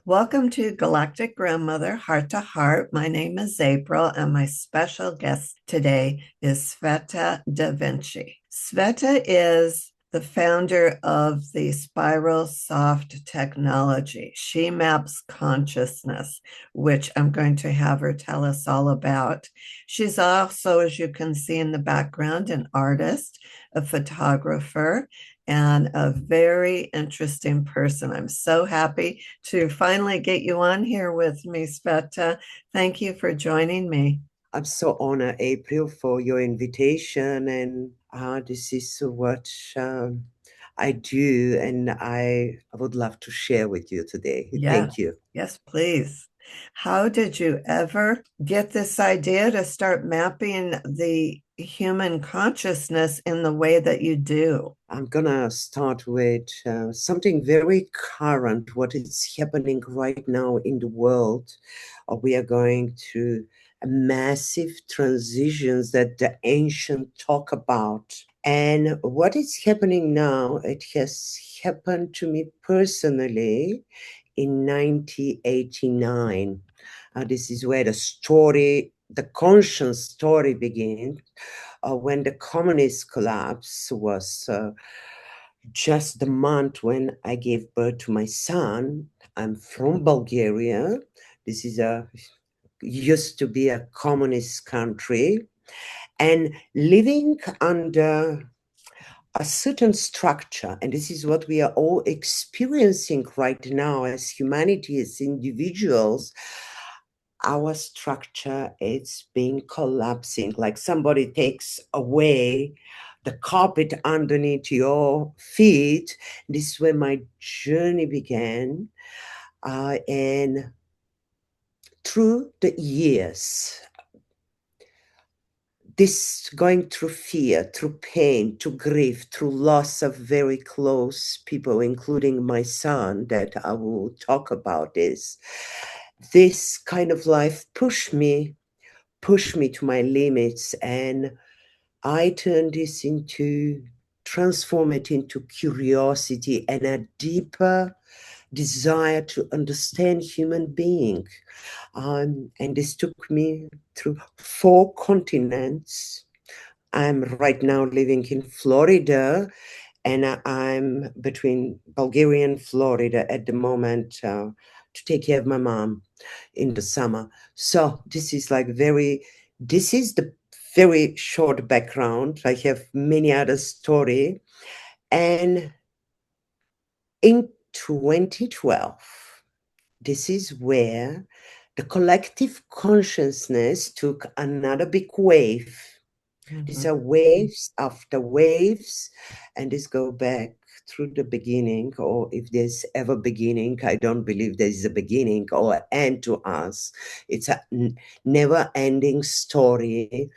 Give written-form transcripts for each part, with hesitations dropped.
Welcome to Galactic Grandmother Heart to Heart. My name is April, and my special guest today is Sveta DaVinci. Sveta is the founder of the Spiral Soft technology. She maps consciousness, which I'm going to have her tell us all about. She's also, as you can see in the background, an artist, a photographer, and a very interesting person. I'm so happy to finally get you on here with me, Sveta. Thank you for joining me. I'm so honored, April, for your invitation. And this is what I do, and I would love to share with you today. Yeah, Thank you. yes, please. How did you ever get this idea to start mapping the human consciousness in the way that you do? I'm going to start with something very current, what is happening right now in the world. We are going through a massive transitions that the ancient talk about. And what is happening now, it has happened to me personally in 1989. This is where the story, the conscious story begins. When the communist collapse was just the month when I gave birth to my son. I'm from Bulgaria. This is a used to be a communist country, and living under a certain structure, and this is what we are all experiencing right now as humanity, as individuals. Our structure is being collapsing, like somebody takes away the carpet underneath your feet. This is where my journey began, and through the years, this going through fear, through pain, through grief, through loss of very close people, including my son, that I will talk about this kind of life pushed me to my limits, and I turned this into, transform it into curiosity and a deeper desire to understand human being. And this took me through 4 continents. I'm right now living in Florida, and I'm between Bulgaria and Florida at the moment to take care of my mom in the summer. So this is the very short background. I have many other story. And in 2012, this is where the collective consciousness took another big wave. These are waves after waves, and this go back through the beginning, or if there's ever beginning, I don't believe there is a beginning or end to us. It's a never-ending story,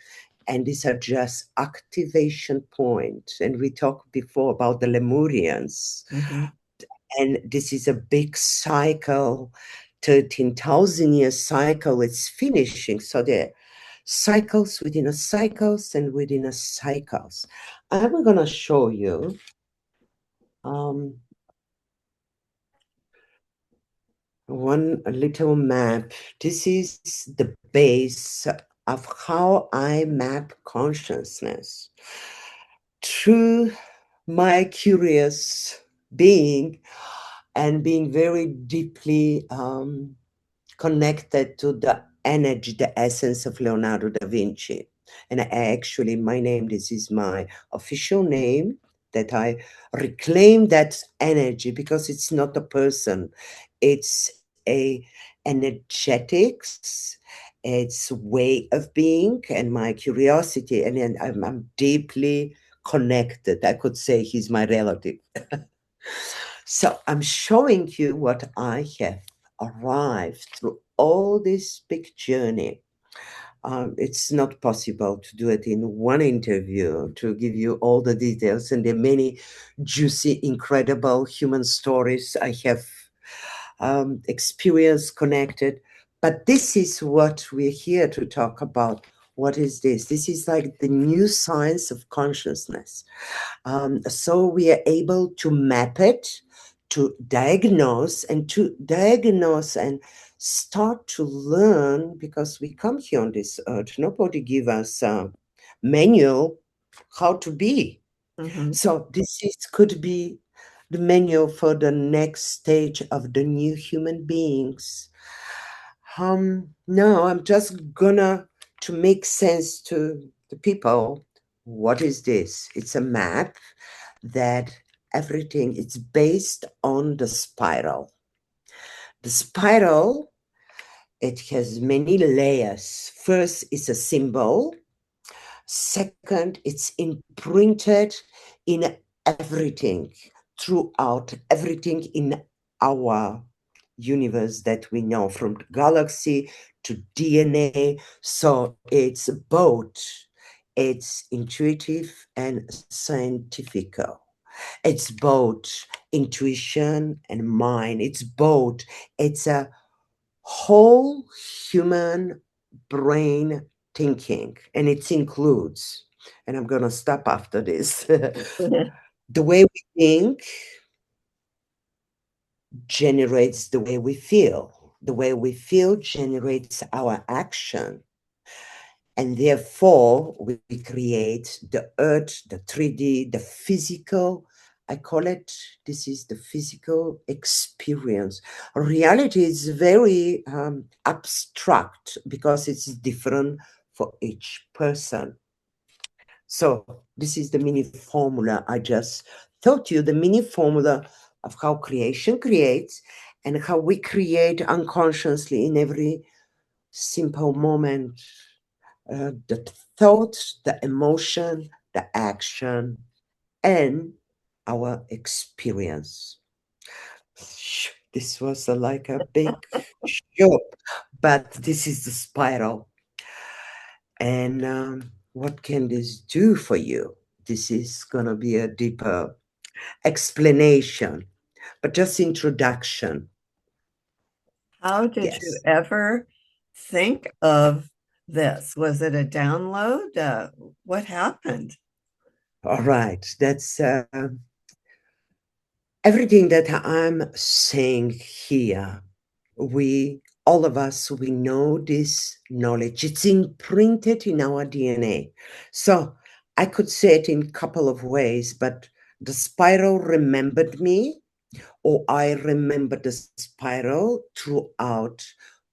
and these are just activation points. And we talked before about the Lemurians, and this is a big cycle, 13,000 year cycle. It's finishing, so there cycles within a cycles and within a cycles. I'm going to show you one little map. This is the base of how I map consciousness through my curious being and being very deeply connected to the energy, the essence of Leonardo da Vinci. And I actually, my name, this is my official name, that I reclaim that energy, because it's not a person, it's a energetics, it's way of being, and my curiosity, and then I'm deeply connected. I could say he's my relative. So I'm showing you what I have arrived through all this big journey. It's not possible to do it in one interview to give you all the details, and there are many juicy, incredible human stories I have experienced, connected. But this is what we're here to talk about. What is this? This is like the new science of consciousness. So we are able to map it to diagnose and start to learn, because we come here on this earth. Nobody give us a manual how to be. Mhm. So this could be the manual for the next stage of the new human beings. No, I'm just gonna to make sense to the people. What is this? It's a map that everything it's based on the spiral. The spiral, it has many layers. First is a symbol. Second, it's imprinted in everything, throughout everything in our universe that we know, from the galaxy to DNA. So it's both, it's intuitive and scientific. It's both intuition and mind. It's both. It's a whole human brain thinking, and it includes, and I'm going to stop after this, the way we think generates the way we feel. The way we feel generates our action. And therefore, we create the earth, the 3D, the physical. I call it, this is the physical experience. Reality is very abstract because it's different for each person. So, this is the mini formula. I just taught you the mini formula of how creation creates and how we create unconsciously in every simple moment, the thought, the emotion, the action, and our experience. This was like a big show, but this is the spiral. And what can this do for you? This is going to be a deeper explanation, but just introduction. How did you Yes. ever think of this? Was it a download? What happened? All right. That's everything that I'm saying here. We, all of us, we know this knowledge. It's imprinted in our DNA. So I could say it in a couple of ways, but the spiral remembered me, or I remember the spiral throughout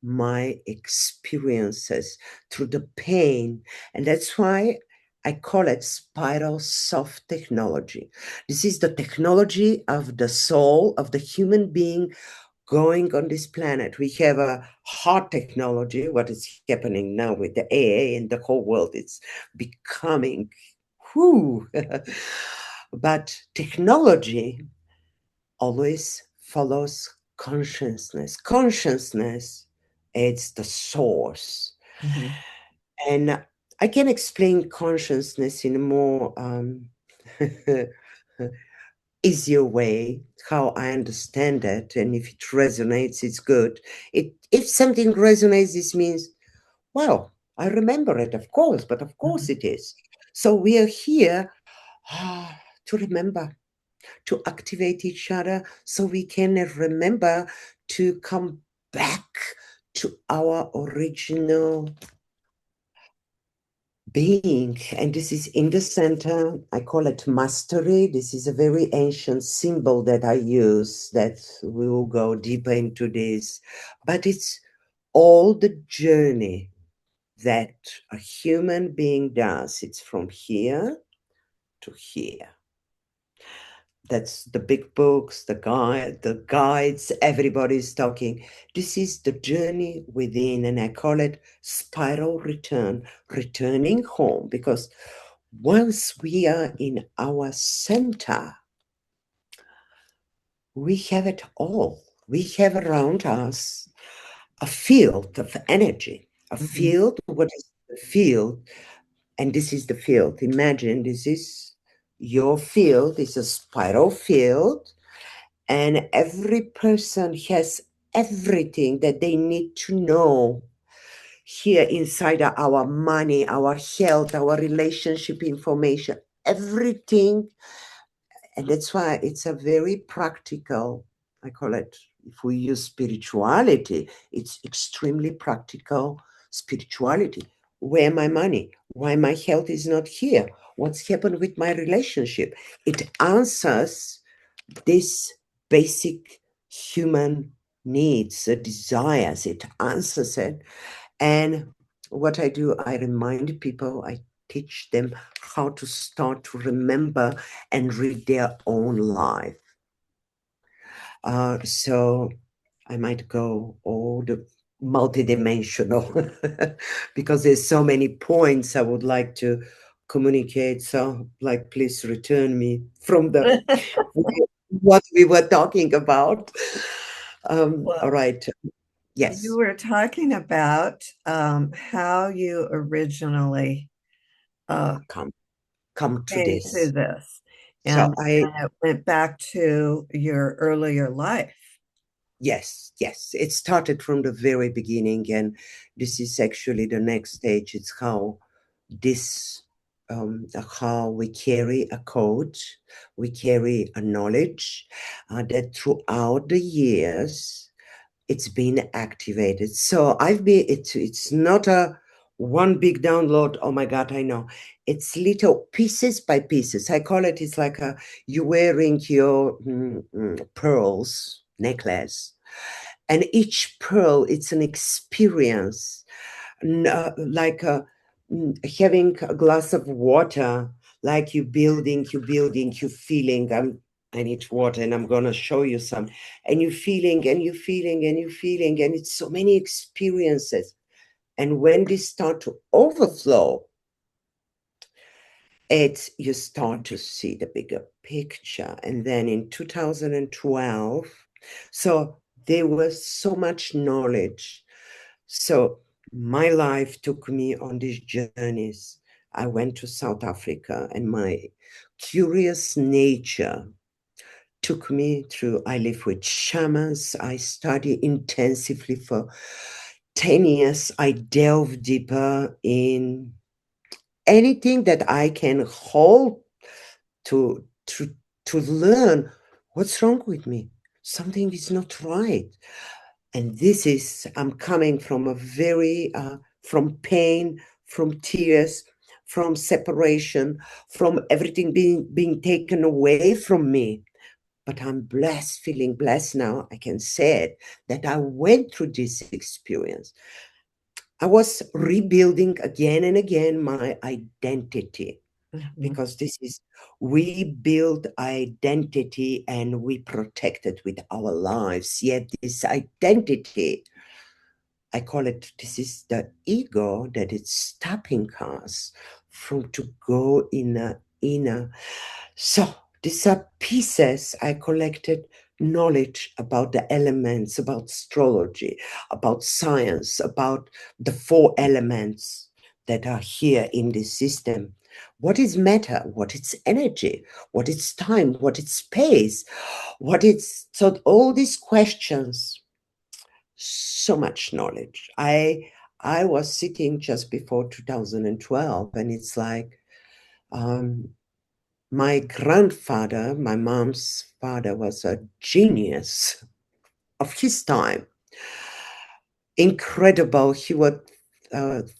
my experiences, through the pain. And that's why I call it spiral soft technology. This is the technology of the soul of the human being going on this planet. We have a hard technology, what is happening now with the AA and the whole world. It's becoming, whoo. But technology always follows consciousness. Consciousness is the source. Mhm. And I can explain consciousness in a more easier way, how I understand it. And if it resonates, it's good. If something resonates, this means, well, I remember it, of course, but of course Mhm. it is. So we are here to remember, to activate each other so we can remember to come back to our original being. And this is in the center. I call it mastery. This is a very ancient symbol that I use, that we will go deeper into this. But it's all the journey that a human being does. It's from here to here. That's the big books, the guides, everybody's talking. This is the journey within, and I call it spiral return, returning home, because once we are in our center, we have it all. We have around us a field of energy, a Mhm. field. What is the field? And this is the field. Imagine this is your field, it's a spiral field, and every person has everything that they need to know here inside our money, our health, our relationship information, everything And that's why it's a very practical, I call it, if we use spirituality, it's extremely practical spirituality. Where my money? Why my health is not here? What's happened with my relationship? It answers this basic human needs, desires. It answers it. And what I do, I remind people, I teach them how to start to remember and read their own life. So I might go all the multidimensional because there's so many points I would like to communicate. So, like, please return me from the what we were talking about. All Well, right. you Yes. were talking about how you originally uh, Come, come to came to this. this, So and it went back to your earlier life. yes, yes, it started from the very beginning, and this is actually the next stage. It's how this, how we carry a code, we carry a knowledge that throughout the years it's been activated. So I've been, it's not a one big download. Oh my God, I know. It's little pieces by pieces. I call it, it's like you wearing your pearls necklace. And each pearl, it's an experience, like having a glass of water, like you feeling, I need water and I'm going to show you some. And you feeling and you feeling and you feeling. And it's so many experiences. And when they start to overflow, it's you start to see the bigger picture. And then in 2012, so there was so much knowledge. So my life took me on these journeys. I went to South Africa, and my curious nature took me through. I live with shamans. I study intensively for 10 years. I delve deeper in anything that I can hold to to learn what's wrong with me. Something is not right. And this is, I'm coming from a very from pain, from tears, from separation, from everything being taken away from me. But I'm blessed, feeling blessed now. I can say it, that I went through this experience. I was rebuilding again and again my identity, Mhm. because this is, we build identity and we protect it with our lives. Yet this identity, I call it, this is the ego that it's stopping us from to go in a inner. So these are pieces. I collected knowledge about the elements, about astrology, about science, about the four elements that are here in this system. What is matter? What is energy? What is time? What is space? What is, so all these questions, so much knowledge. I was sitting just before 2012, and it's like, my grandfather, my mom's father, was a genius of his time. Incredible. He would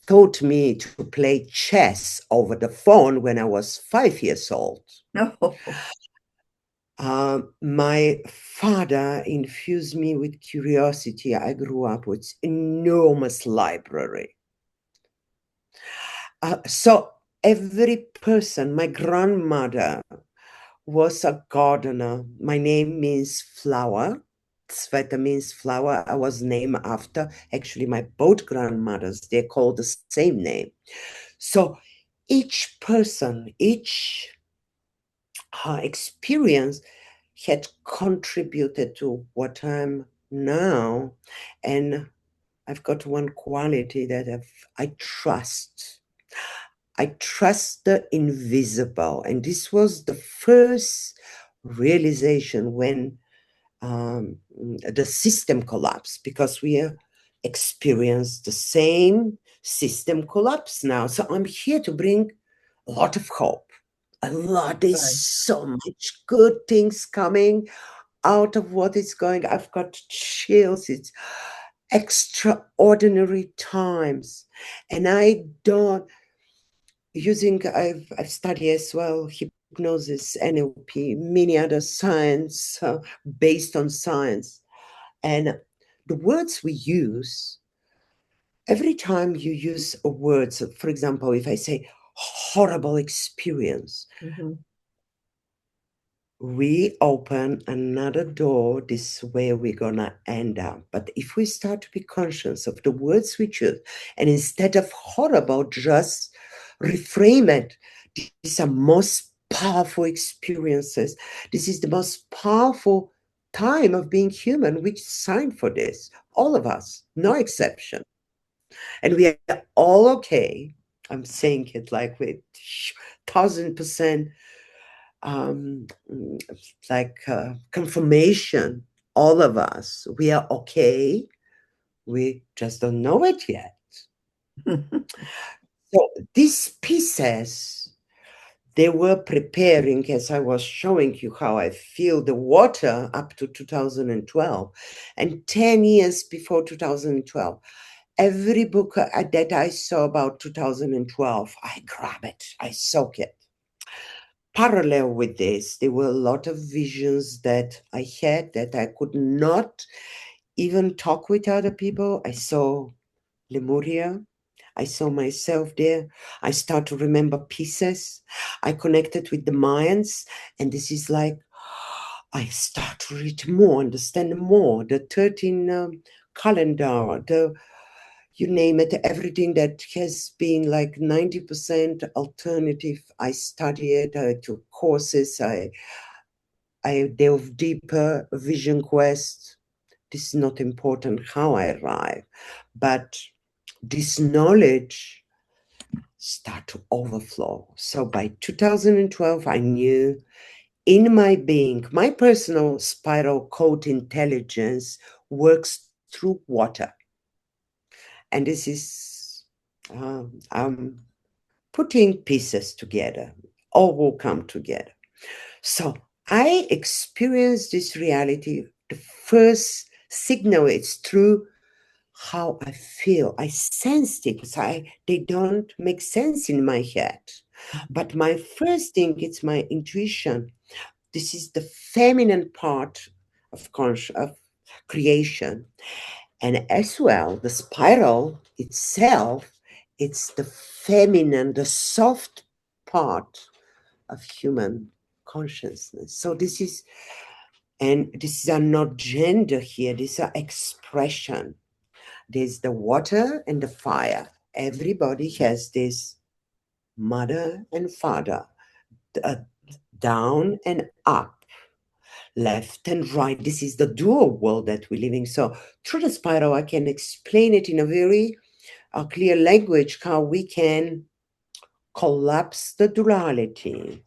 taught me to play chess over the phone when I was 5 years old. No. My father infused me with curiosity. I grew up with enormous library. So every person, my grandmother was a gardener. My name means flower. Sveta means flower. I was named after, actually, my both grandmothers, they're called the same name. So each person, each experience had contributed to what I'm now. And I've got one quality that I trust. I trust the invisible. And this was the first realization when the system collapsed, because we experience the same system collapse now. So I'm here to bring a lot of hope, a lot. There's Right. so much good things coming out of what is going. I've got chills. It's extraordinary times. And I don't I've studied as well hypnosis, NLP, many other science based on science. And the words we use, every time you use a word, so for example, if I say horrible experience, Mm-hmm. we open another door. This is where we're gonna end up. But if we start to be conscious of the words we choose, and instead of horrible, just reframe it, these are most powerful experiences. This is the most powerful time of being human. We signed for this, all of us, no exception. And we are all okay. I'm saying it like with 1,000% um, like confirmation. All of us, we are okay. We just don't know it yet. So these pieces, they were preparing, as I was showing you how I feel the water up to 2012, and 10 years before 2012. Every book that I saw about 2012, I grab it, I soak it. Parallel with this, there were a lot of visions that I had that I could not even talk with other people. I saw Lemuria. I saw myself there. I start to remember pieces. I connected with the Mayans, and this is like I start to read more, understand more. The 13 calendar, the you name it, everything that has been like 90% alternative. I study it. I took courses. I delve deeper. Vision quest. This is not important how I arrive, but this knowledge start to overflow. So by 2012, I knew in my being, my personal spiral code intelligence works through water. And this is, I'm putting pieces together, all will come together. So I experienced this reality. The first signal is through how I feel. I sensed it because they don't make sense in my head. But my first thing, it's my intuition. This is the feminine part of creation. And as well, the spiral itself, it's the feminine, the soft part of human consciousness. So this is, and these are not gender here, these are expression. There's the water and the fire. Everybody has this mother and father, uh, down and up, left and right. This is the dual world that we're living. So through the spiral, I can explain it in a very clear language how we can collapse the duality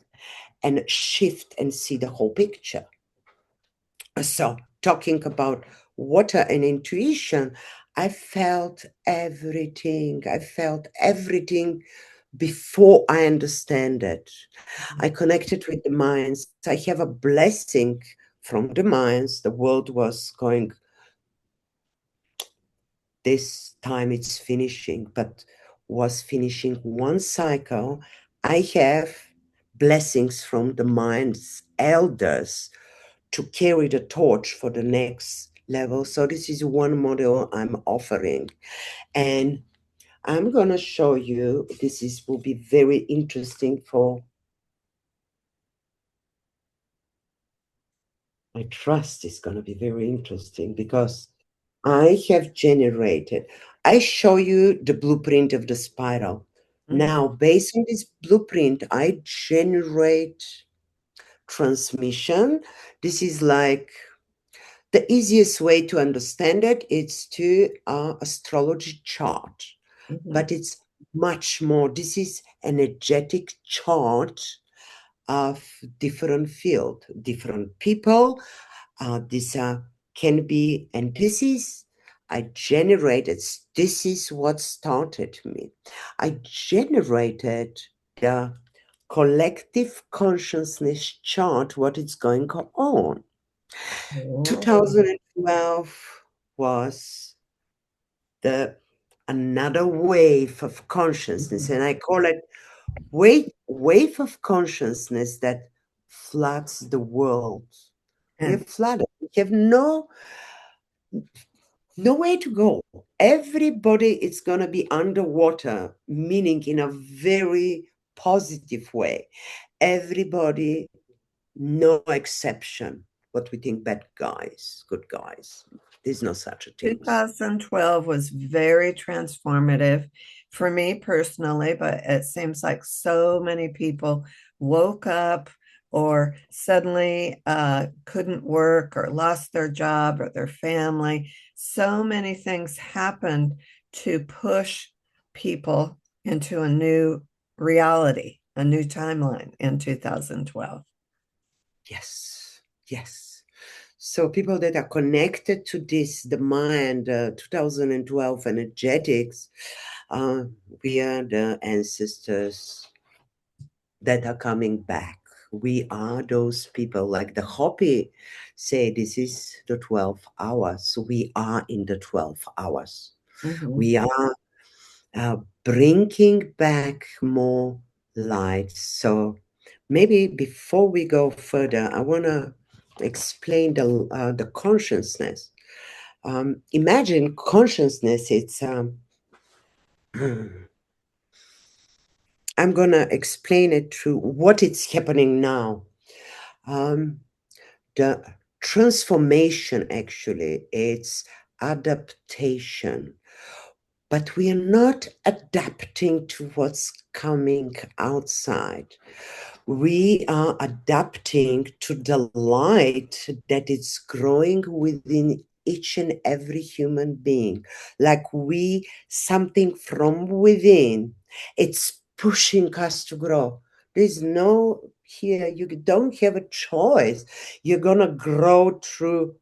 and shift and see the whole picture. So talking about water and intuition, I felt everything. I felt everything before I understand it. I connected with the Mayans. I have a blessing from the Mayans. The world was going, this time it's finishing, but was finishing one cycle. I have blessings from the Mayans elders to carry the torch for the next level. So this is one model I'm offering. And I'm going to show you, will be very interesting for, I trust it's going to be very interesting because I have generated, I show you the blueprint of the spiral. Mm-hmm. Now, based on this blueprint, I generate transmission. This is like the easiest way to understand it is to astrology chart, Mm-hmm. but it's much more. This is energetic chart of different field, different people. These can be, and this is I generated. This is what started me. I generated the collective consciousness chart what is going on. Oh. 2012 was the another wave of consciousness, Mhm. and I call it wave of consciousness that floods the world. We And have flooded. We have no way to go. Everybody is going to be underwater, meaning in a very positive way. Everybody, no exception. What we think bad guys, good guys. There's no such a thing. 2012 was very transformative for me personally, but it seems like so many people woke up or suddenly couldn't work or lost their job or their family. So many things happened to push people into a new reality, a new timeline in 2012. Yes, yes. So people that are connected to this, the Mayan, the 2012 energetics, uh, we are the ancestors that are coming back. We are those people, like the Hopi say, this is the 12 hours. So we are in the 12 hours. Mhm. We are bringing back more light. So maybe before we go further, I want to explain the consciousness. Imagine consciousness. It's I'm gonna explain it through what it's happening now. Um, the transformation actually, it's adaptation, but we are not adapting to what's coming outside. We are adapting to the light that is growing within each and every human being. Like something from within, it's pushing us to grow. There's no here, you don't have a choice. You're going to grow through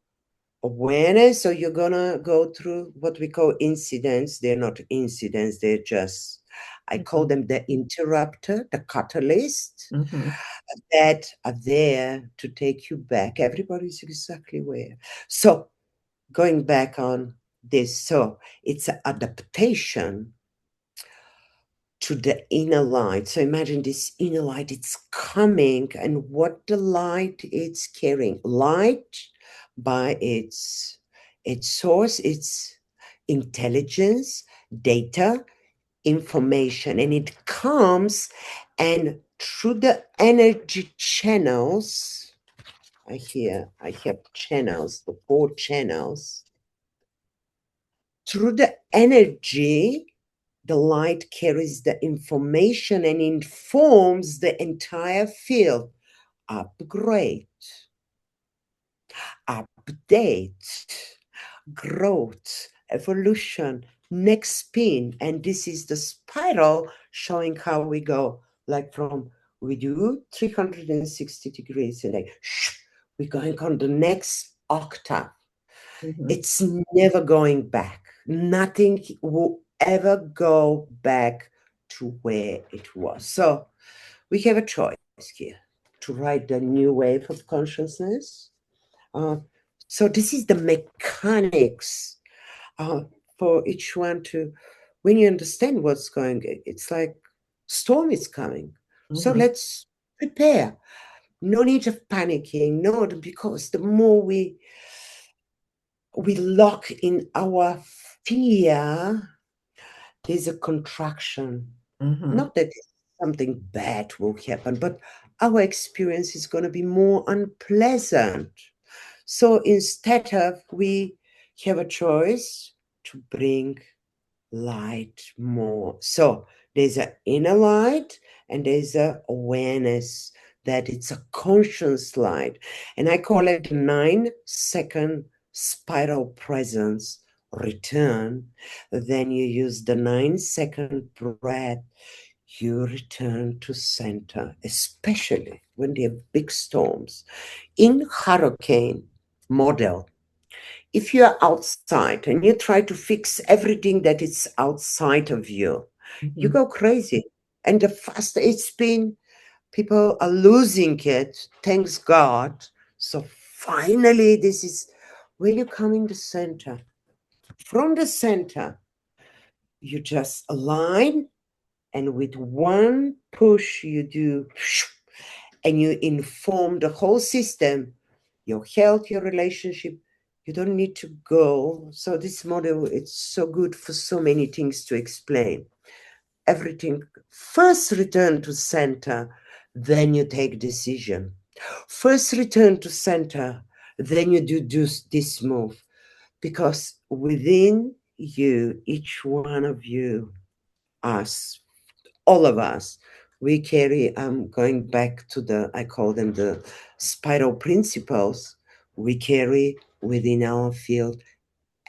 awareness, or you're going to go through what we call incidents. They're not incidents, they're just, I call Mhm. them the interrupter, the catalyst Mhm. that are there to take you back. Everybody's exactly where. So going back on this, so it's an adaptation to the inner light. So imagine this inner light, it's coming, and what the light it's carrying. Light by its source, its intelligence, data, information, and it comes and through the energy channels. I have channels, the 4 channels. Through the energy, the light carries the information and informs the entire field. Upgrade, update, growth, evolution, next spin. And this is the spiral showing how we go, like from we do 360 degrees and like we're going on the next octave. Mhm. It's never going back. Nothing will ever go back to where it was. So we have a choice here to ride the new wave of consciousness. Uh, so this is the mechanics uh, for each one to, when you understand what's going, it's like storm is coming. So Mhm. let's prepare. No need of panicking. No, because the more we lock in our fear, there's a contraction. Mhm. Not that something bad will happen, but our experience is going to be more unpleasant. So instead of, we have a choice to bring light more. So there's an inner light and there's a awareness that it's a conscious light. And I call it the 9-second spiral presence return. Then you use the 9-second breath. You return to center, especially when there are big storms. In hurricane model, if you are outside and you try to fix everything that is outside of you, you Mhm. go crazy. And the faster it's been, People are losing it. Thanks God. So finally, this is when you come in the center. From the center, you just align, and with one push, you do, and you inform the whole system, your health, your relationship. You don't need to go. So this model, it's so good for so many things to explain. Everything first return to center, then you take decision. First return to center, then you do this move. Because within you, each one of you, us, all of us, we carry, going back to the, I call them the spiral principles, we carry within our field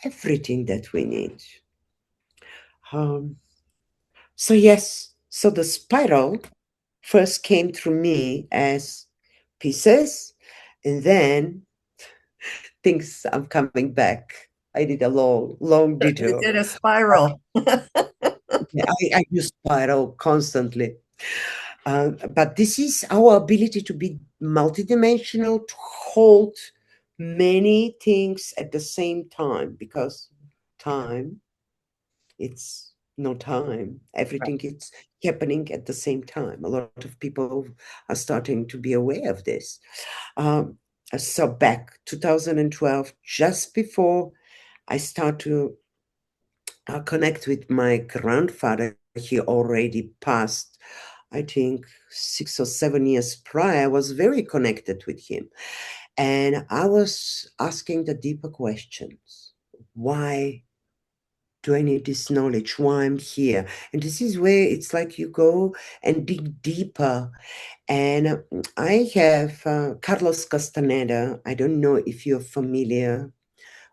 everything that we need. Um, so yes, so the spiral first came through me as pieces, and then things, I'm coming back. I did a long You detour. did a spiral. Yeah, I use spiral constantly. But this is our ability to be multidimensional, to hold many things at the same time, because time, it's no time. Everything is happening at the same time. A lot of people are starting to be aware of this. Um, so back 2012, just before I start to connect with my grandfather, he already passed, I think 6 or 7 years prior. I was very connected with him. And I was asking the deeper questions. Why do I need this knowledge? Why I'm here? And this is where it's like you go and dig deeper. And I have Carlos Castaneda. I don't know if you're familiar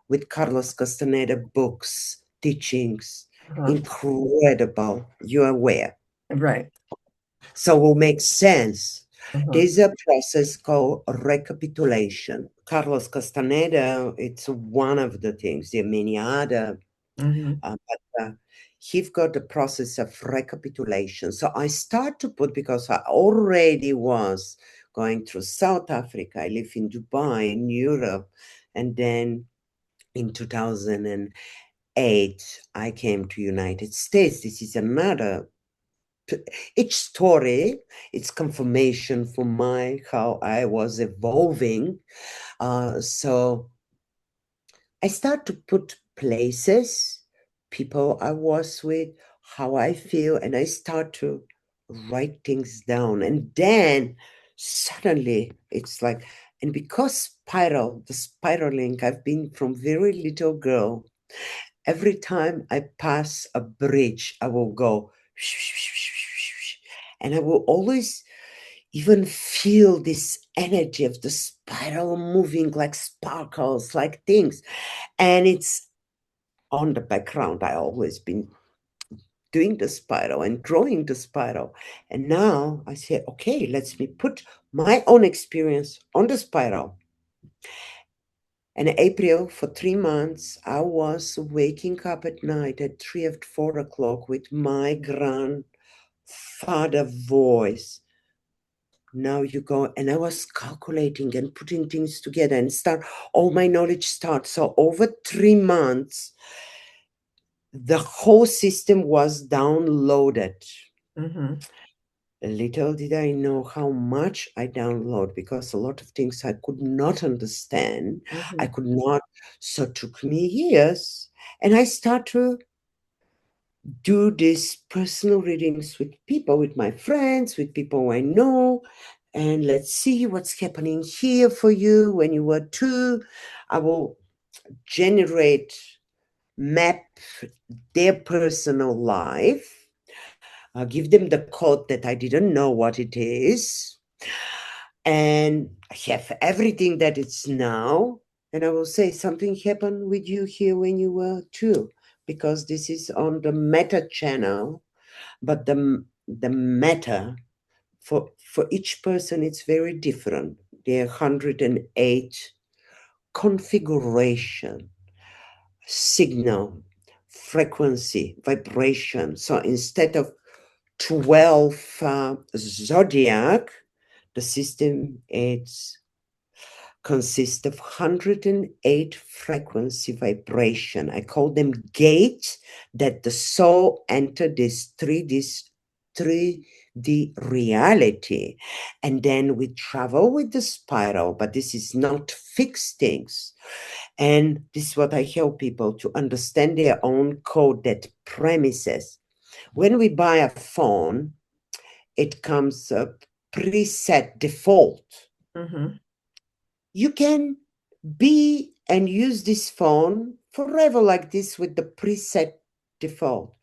with Carlos Castaneda books, teachings. Uh-huh. Incredible. You're aware. Right. So it will make sense. Uh-huh. There's a process called recapitulation. Carlos Castaneda, it's one of the things. There are many other, Hmm. but he's got the process of recapitulation. So I start to put, because I already was going through South Africa, I live in Dubai, in Europe, and then in 2008, I came to United States. This is another, each story, it's confirmation for my, how I was evolving. So I start to put places, people I was with, how I feel, and I start to write things down. And then suddenly it's like, and because spiral, the spiraling, I've been from very little girl. Every time I pass a bridge, I will go, and I will always even feel this energy of the spiral moving like sparkles, like things. And it's on the background. I always been doing the spiral and drawing the spiral. And now I say, okay, let's me put my own experience on the spiral. And in April, for 3 months, I was waking up at night at 3 or 4 o'clock with my grandfather voice. Now you go, and I was calculating and putting things together and start, all my knowledge starts. So over 3 months, the whole system was downloaded. Hmm. Little did I know how much I download, because a lot of things I could not understand. I Hmm. could not. So it took me years. And I start to do these personal readings with people, with my friends, with people I know. And let's see what's happening here for you when you were two. I will generate, map their personal life. I'll give them the code that I didn't know what it is, and I have everything that it's now. And I will say something happened with you here when you were two, because this is on the meta channel, but the meta for each person, it's very different. There are 108 configuration, signal, frequency, vibration. So instead of 12 zodiac. The system is consists of 108 frequency vibration. I call them gates that the soul enter this 3D reality. And then we travel with the spiral, but this is not fixed things. And this is what I help people to understand their own code that premises. When we buy a phone, it comes a preset default. Mm-hmm. You can be and use this phone forever like this with the preset default.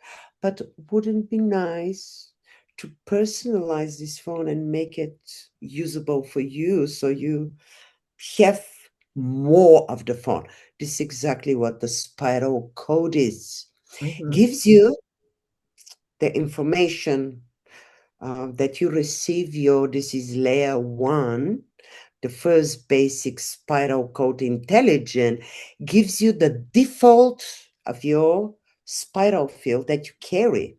But wouldn't it be nice to personalize this phone and make it usable for you so you have more of the phone? This is exactly what the spiral code is. Mm-hmm. Gives you the information that you receive this is layer one, the first basic spiral code intelligence, gives you the default of your spiral field that you carry.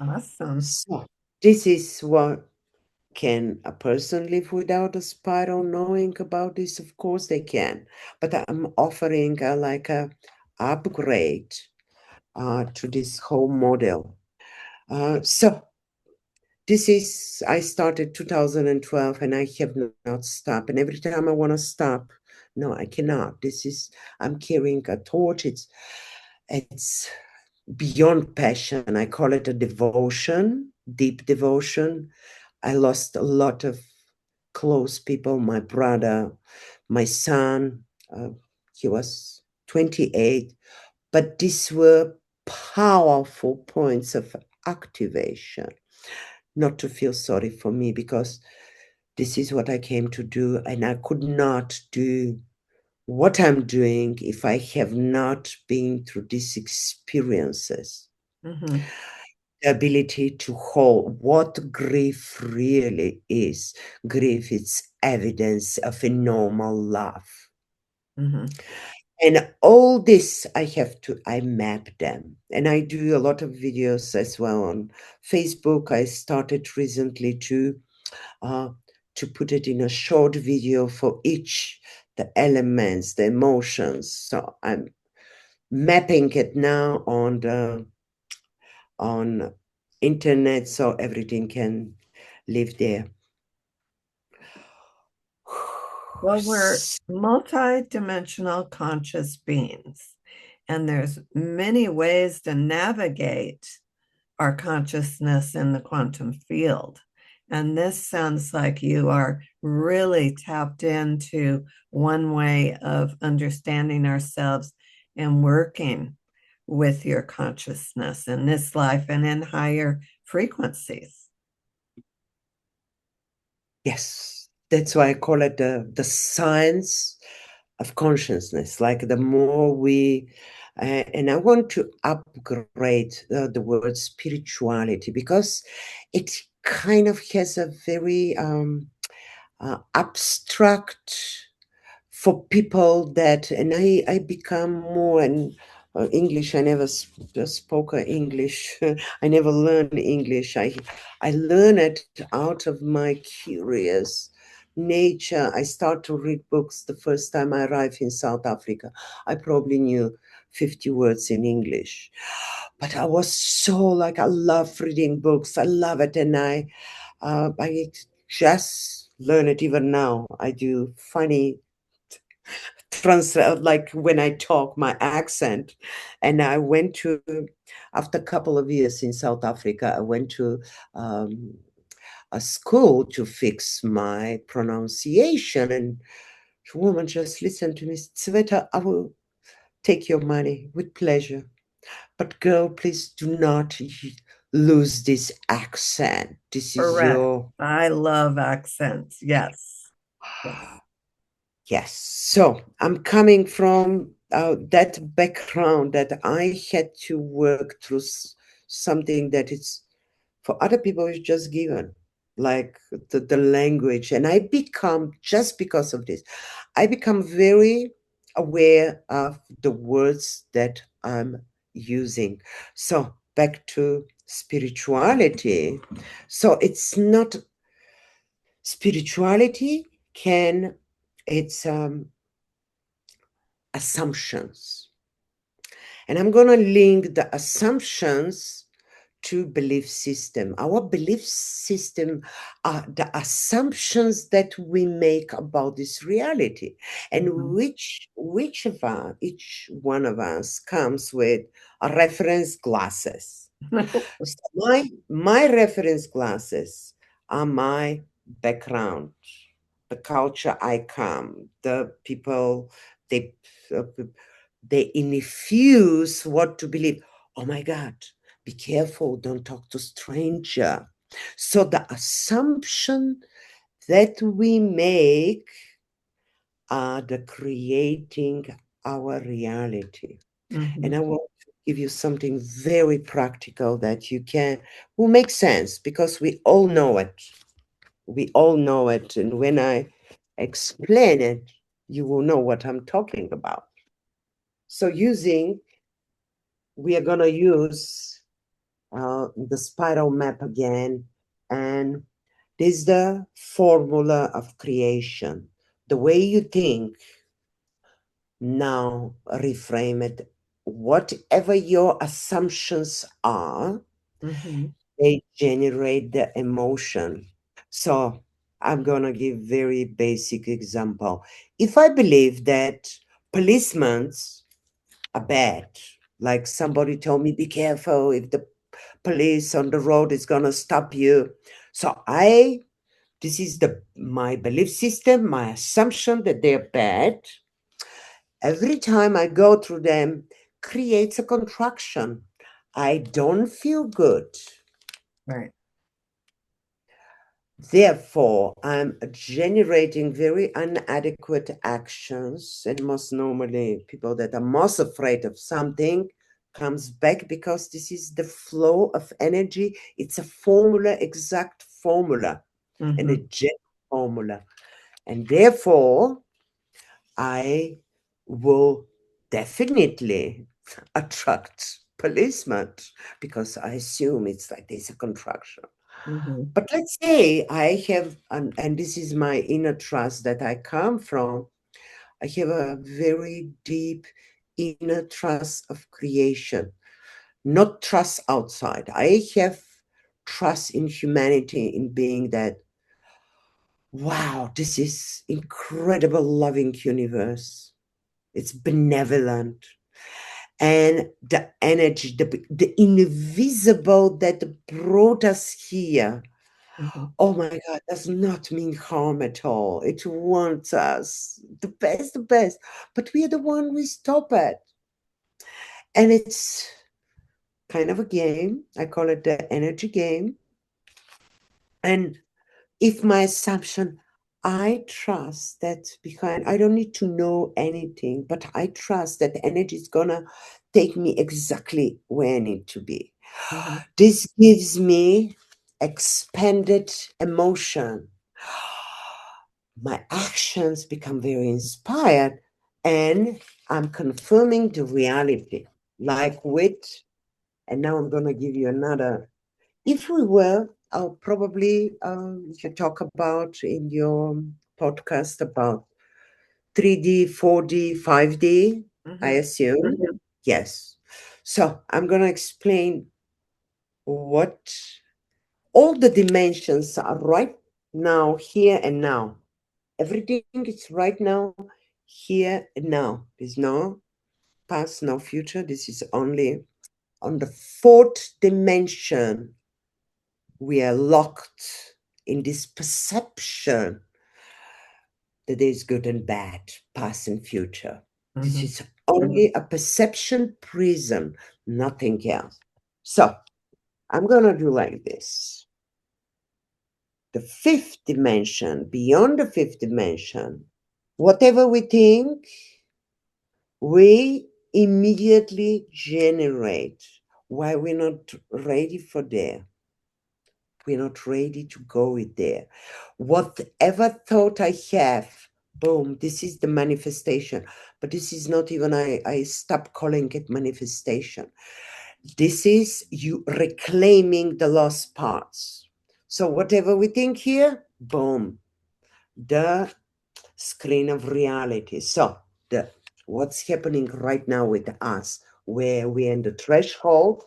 Awesome. So this is what can a person live without a spiral knowing about this? Of course they can, but I'm offering like a upgrade to this whole model. So this is, I started 2012 and I have not stopped. And every time I want to stop, no, I cannot. I'm carrying a torch. It's beyond passion. I call it a devotion, deep devotion. I lost a lot of close people, my brother, my son. Uh, he was 28. But these were powerful points of activation, not to feel sorry for me because this is what I came to do, and I could not do what I'm doing if I have not been through these experiences. Mm-hmm. The ability to hold what grief really is. Grief is evidence of a normal love. Mm-hmm. And all this I map them. And I do a lot of videos as well on Facebook. I started recently uh, to put it in a short video for each, the elements, the emotions. So I'm mapping it now on internet so everything can live there. Well, we're multi-dimensional conscious beings, and there's many ways to navigate our consciousness in the quantum field. And this sounds like you are really tapped into one way of understanding ourselves and working with your consciousness in this life and in higher frequencies. Yes, that's why I call it the science of consciousness. Like the more and I want to upgrade the word spirituality because it kind of has a very abstract for people that, and I become more and English. I never spoke English. I never learned English. I learn it out of my curious nature. I start to read books the first time I arrived in South Africa. I probably knew 50 words in English, but I was so like I love reading books. I love it, and I just learn it even now. I do funny translate like when I talk my accent. And I went to after a couple of years in South Africa, I went to a school to fix my pronunciation. And the woman just listened to me. Sveta, I will take your money with pleasure. But girl, please do not lose this accent. This is Correct. your I love accents. Yes. Yes. Yes. So I'm coming from that background that I had to work through something that is for other people is just given, like the language. And I become, just because of this, I become very aware of the words that I'm using. So back to spirituality. So it's not spirituality can, it's assumptions. And I'm going to link the assumptions to belief system. Our belief system are the assumptions that we make about this reality, and Mhm. which of us, each one of us, comes with a reference glasses. So my reference glasses are my background, the culture I come, the people they uh, they infuse what to believe. Oh my God, be careful, don't talk to stranger. So the assumption that we make are the creating our reality. And Mhm. I want to give you something very practical that you can, will make sense because we all know it. We all know it. And when I explain it, you will know what I'm talking about. So we are going to use the spiral map again. And this is the formula of creation. The way you think, now reframe it. Whatever your assumptions are, Mhm. they generate the emotion. So I'm going to give very basic example. If I believe that policemen are bad, like somebody told me, be careful if the police on the road is going to stop you. So this is my belief system, my assumption that they're bad. Every time I go through them, creates a contraction. I don't feel good. Right. Therefore, I'm generating very inadequate actions, and most normally people that are most afraid of something comes back because this is the flow of energy. It's a formula, exact formula, an Mhm. eject formula. And therefore, I will definitely attract policemen because I assume it's like there's a contraction. Mhm. But let's say I have, and this is my inner trust that I come from, I have a very deep inner trust of creation, not trust outside. I have trust in humanity, in being that, wow, this is incredible loving universe. It's benevolent. And the energy, the invisible that brought us here, Mhm. oh my God, does not mean harm at all. It wants us the best. But we are the one we stop it. And it's kind of a game. I call it the energy game. And if my assumption, I trust that behind, I don't need to know anything, but I trust that the energy is gonna take me exactly where I need to be. Mhm. This gives me expanded emotion. My actions become very inspired, and I'm confirming the reality. Like with, and now I'm going to give you another. If we were, I'll probably, you talk about in your podcast about 3D, 4D, 5D, I Mhm. assume. Mhm. Yes. So I'm going to explain what all the dimensions are right now, here and now. Everything is right now, here and now. There's no past, no future. This is only on the fourth dimension. We are locked in this perception that there is good and bad, past and future. This Mhm. is only a perception prison, nothing else. So I'm going to do like this. The fifth dimension, beyond the fifth dimension, whatever we think, we immediately generate. Why we're not ready for there? We're not ready to go with there. Whatever thought I have, boom, this is the manifestation. But this is not even, I stop calling it manifestation. This is you reclaiming the lost parts. So whatever we think here, boom, the screen of reality. So the what's happening right now with us, where we're in the threshold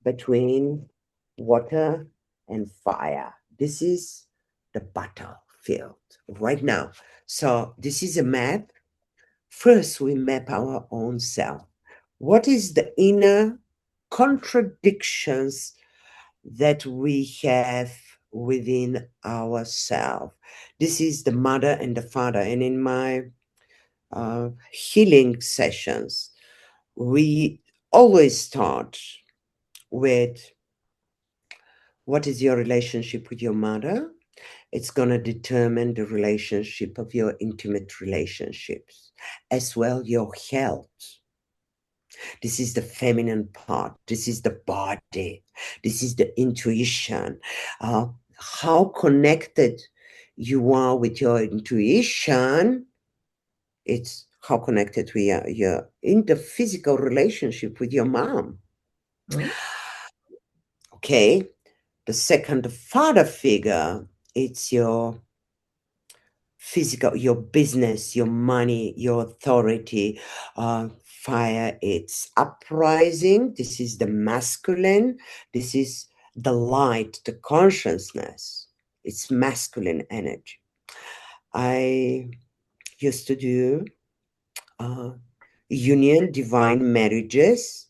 between water and fire. This is the battlefield right now. So this is a map. First, we map our own self. What is the inner contradictions that we have within ourselves? This is the mother and the father. And in my healing sessions, we always start with what is your relationship with your mother? It's going to determine the relationship of your intimate relationships, as well your health. This is the feminine part. This is the body. This is the intuition. How connected you are with your intuition, it's how connected we are. You're in the physical relationship with your mom. Mm-hmm. Okay. The second father figure, it's your physical, your business, your money, your authority. Fire, it's uprising. This is the masculine. This is the light, the consciousness. It's masculine energy. I used to do uh, union divine marriages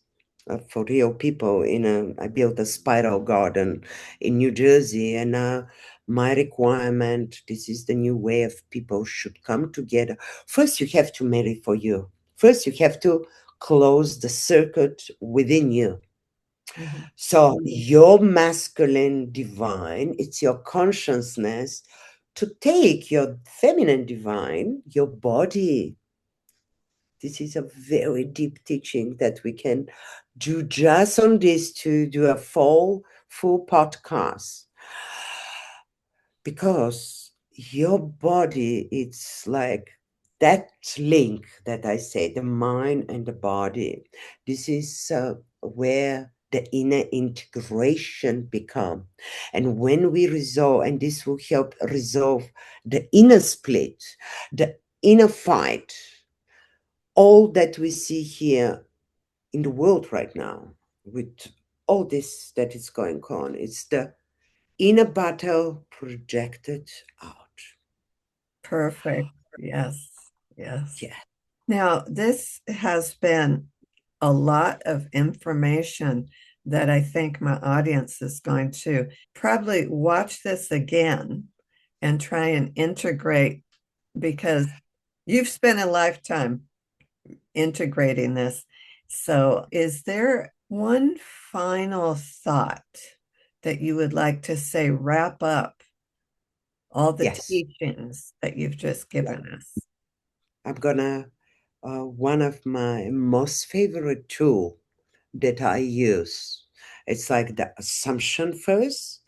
for real people. I built a spiral garden in New Jersey, and my requirement, this is the new way of people should come together. First you have to marry for you. First you have to close the circuit within you. So your masculine divine, it's your consciousness to take your feminine divine, your body. This is a very deep teaching that we can do just on this to do a full podcast, because your body, it's like that link that I say, the mind and the body. This is where the inner integration become. And when we resolve, and this will help resolve the inner split, the inner fight, all that we see here in the world right now, with all this that is going on, it's the inner battle projected out. Perfect. Yes. Yes. Yeah. Now, this has been a lot of information that I think my audience is going to probably watch this again and try and integrate, because you've spent a lifetime integrating this. So, is there one final thought that you would like to say, wrap up all the Yes. teachings that you've just Yeah. given us? I'm gonna one of my most favorite tool that I use. It's like the assumption first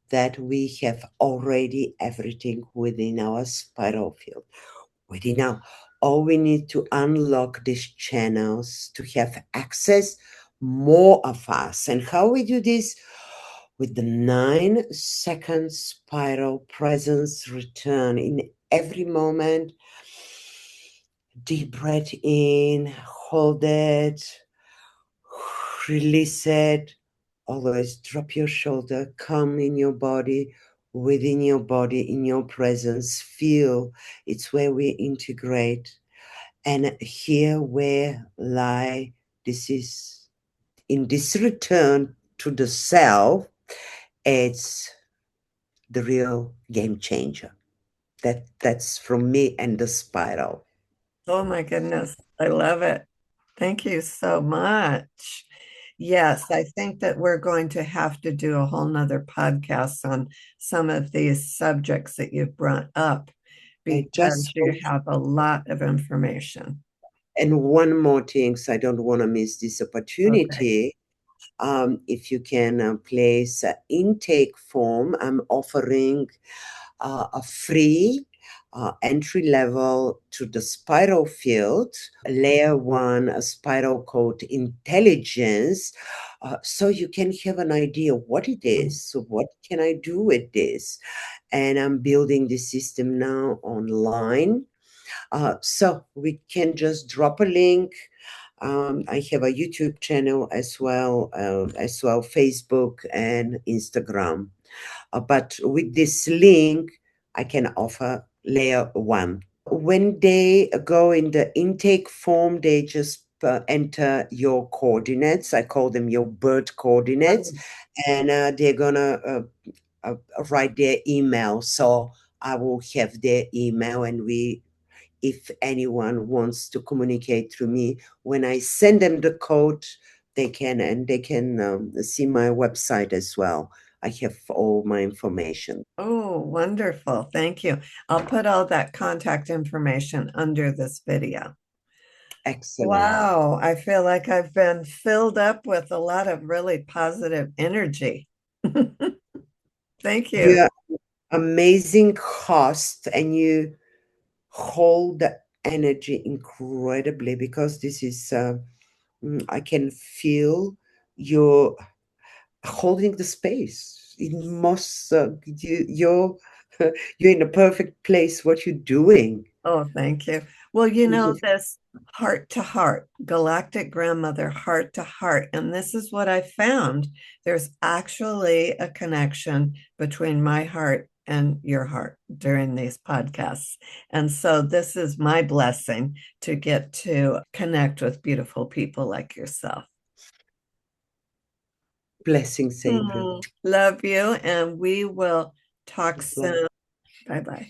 that we have already everything within our spiral field. Within our, all we need to unlock these channels to have access more of us. And how we do this? With the 9-second spiral presence return in every moment. Deep breath in, hold it, release it. Always drop your shoulder, come in your body, within your body, in your presence. Feel it's where we integrate. And here where lie, this is in this return to the self, it's the real game changer. That's from me and the spiral. Oh my goodness, I love it. Thank you so much. Yes, I think that we're going to have to do a whole nother podcast on some of these subjects that you've brought up, I because just you want, have a lot of information. and one more thing, so I don't want to miss this Okay. opportunity. If you can place intake form, I'm offering a free entry level to the spiral field, layer one, a spiral code intelligence. So you can have an idea what it is. So what can I do with this? And I'm building the system now online. So we can just drop a link. I have a YouTube channel as well Facebook and Instagram. But with this link, I can offer layer one. When they go in the intake form, they just enter your coordinates. I call them your birth coordinates, and they're gonna write their email. So I will have their email, and if anyone wants to communicate through me, when I send them the code, they can see my website as well. I have all my information. Oh, wonderful. Thank you. I'll put all that contact information under this video. Excellent. Wow, I feel like I've been filled up with a lot of really positive energy. Thank you. You're amazing host, and you hold the energy incredibly because this is I can feel your holding the space. It must you're you're in a perfect place. What you're doing. Oh, thank you. Well, this heart to heart, galactic grandmother, heart to heart. And this is what I found. There's actually a connection between my heart and your heart during these podcasts. And so this is my blessing to get to connect with beautiful people like yourself. Blessings, April. Love you. And we will talk soon. Bye bye.